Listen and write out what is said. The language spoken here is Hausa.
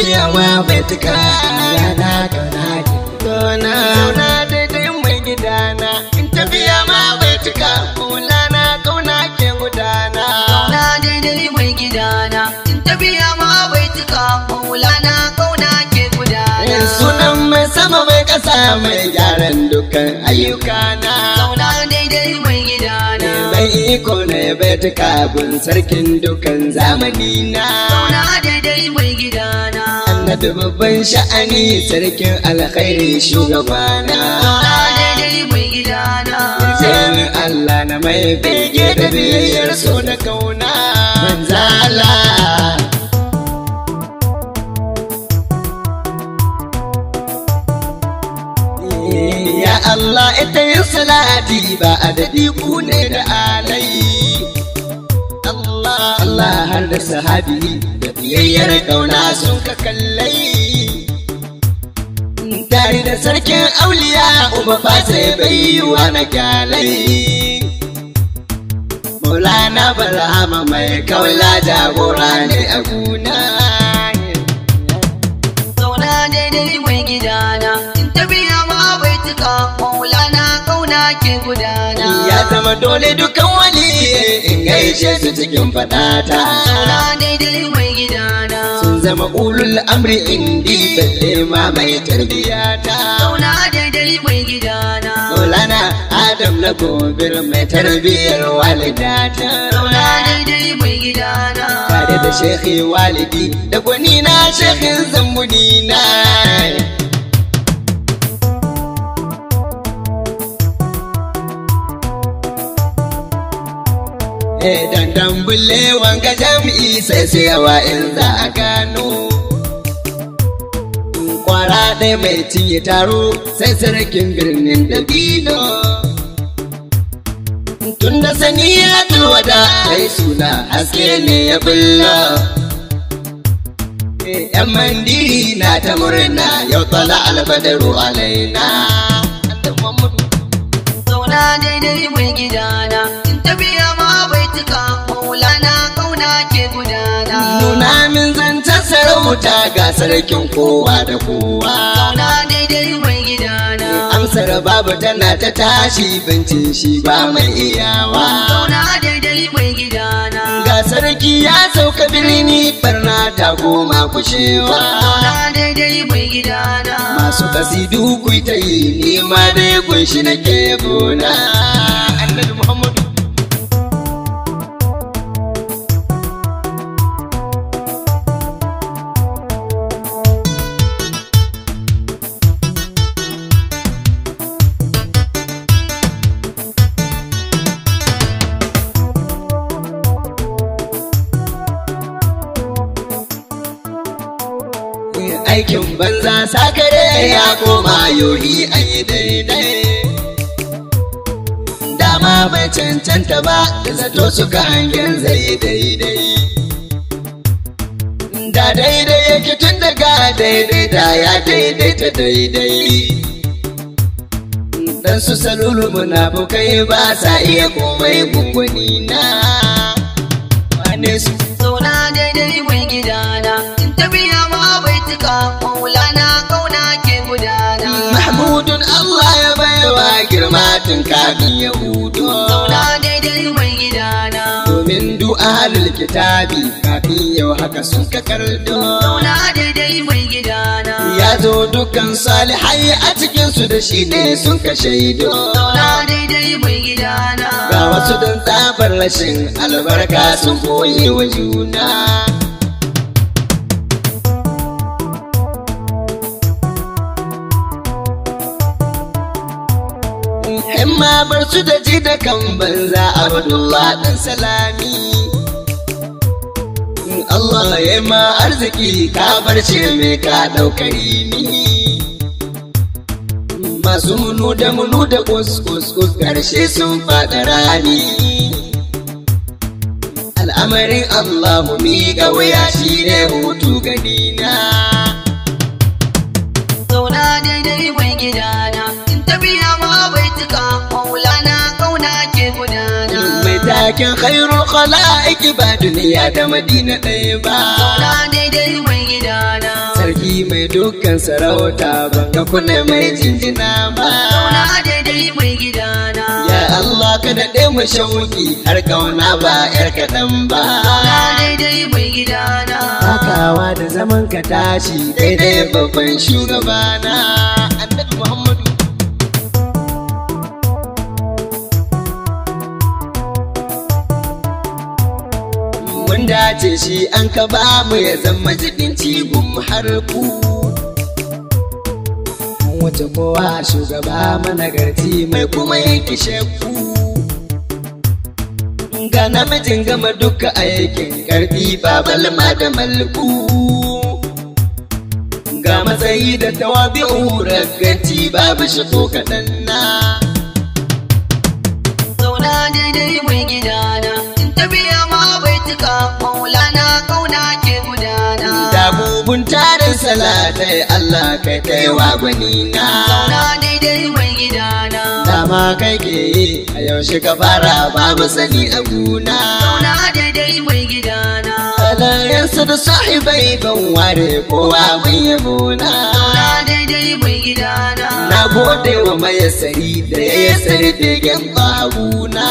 tafiya ma bai tuka rana kauna daidai mai gidana in tafiya ma bai tuka maulana kauna ke gudana kauna daidai mai gidana in tafiya ma bai tuka maulana kauna ke gudana sunan mai sama mai kasa mai gyaran dukkan ayyukana kauna daidai mai gidana mai iko ne bai tuka gun sarkin dukkan zamani na kauna daidai mai gidana annabi babban sha'ani sarkin alkhairi shugabana kauna daidai mai gidana sai Allah na mai bege da biyayyar so da kauna manzala ya Allah ita yin salati ba adadi ku ne da alai Allah har da sahabi da biyayyar kauna sun ka kallai tare da sarkin auliya uba ba sai baiwa na kyalai maulana barhama mai kaula jagora ne a guna kauna daidai mai gidana in tafiya ma bai tuka maulana kauna ke gudana ya zama dole dukan wali in gaishe su cikin fadata kauna daidai mai gidana sun zama ulul amri indi balle ma mai tarbiyata kauna daidai mai gidana maulana adam na gobir mai tarbiyar walidata kauna daidai mai gidana tare da shekhi walidi da gwanina shekhin zambunina dandan bulle wanga jami'i sai yawa in za a gano kwara ɗaya mai cinye taro sai sarkin birnin dabino tun da sani ya tulwada kai suna haske ne ya bulla yan mandiri na ta murna yau tsala albadaru alaina kauna daidai mai gidana in tafiya ma bai tuka maulana kauna ke gudana nuna min zancen sarauta ga sarkin kowa da kowa kauna daidai mai gidana amsar babu tana ta tashi bincin shi ba mai iyawa kauna daidai mai gidana ga sarki ya sauka birni barna ta goma kushewa kauna daidai mai gidana masu kasidu ku ta yi nima dai kunshi na ke gona annabi muhammadu aikin banza sakare ya koma yohi ayi daidai dama bai cancanta ba da zato suka hangen zai daidai da daidai yake tun daga daidai da ya daidaita daidai dan su salulu munafukai ba sa iya komai gungwani na wane su kauna daidai mai gidana in tafiya ma bai tuka maulana kauna ke gudana mahmudun Allah ya baiwa girma tun kafin ya hudo kauna daidai mai gidana domin du'alul kitabi kafin yau haka sun ka kardo kauna daidai mai gidana ya zo dukkan salihai a cikinsu da shi ne sun ka shaido kauna daidai mai gidana ga wasu don tsabar rashin albarka sun koyi wa juna himma bar su da ji da kan banza abdullah dan salami Allah ya ma arziki ka barce mai ka daukari ni masu munu da kuskus karshe sun faɗa rani al'amarin Allahu mi ga wuya shi ne hutu ganina kauna daidai mai gidana in tafiya ma bai tuka maulana kauna ke gudana mai taken khairul khala'iq ba duniya da madina ɗaya ba kauna daidai mai gidana sarki mai dukkan sarauta banga kuna mai jinjina ba. Zauna daidai mai gidana. Ya Allah ka daɗe mu shauki har kauna ba yar kaɗan ba. Zauna daidai mai gidana. Takawa da zaman ka tashi daidai babban shugabana Annabi Muhammadu. Mun dace shi an ka ba mu ya zama jibinci gun har ku. Wace kowa shugaba managarci mai kuma yanki shakku. Ga namijin gama duka aikin karfi babalma da malku. Ga matsayi da tawabi'u ragganci babu shi ko kaɗan na. Zauna daidai mai gidana. In tafiya ma bai cika maulana kauna ke gudana. Da bubun tarin salatai Allah kai taiwa gwanina. Zauna daidai mai gidana. Dama kai ke yi a yaushe ka fara babu sani a guna. Zauna daidai mai gidana. Alayensa da sahibai ban ware kowa mai yabona. Zauna daidai mai gidana. Na gode wa mayasari da ya yasari begen babuna.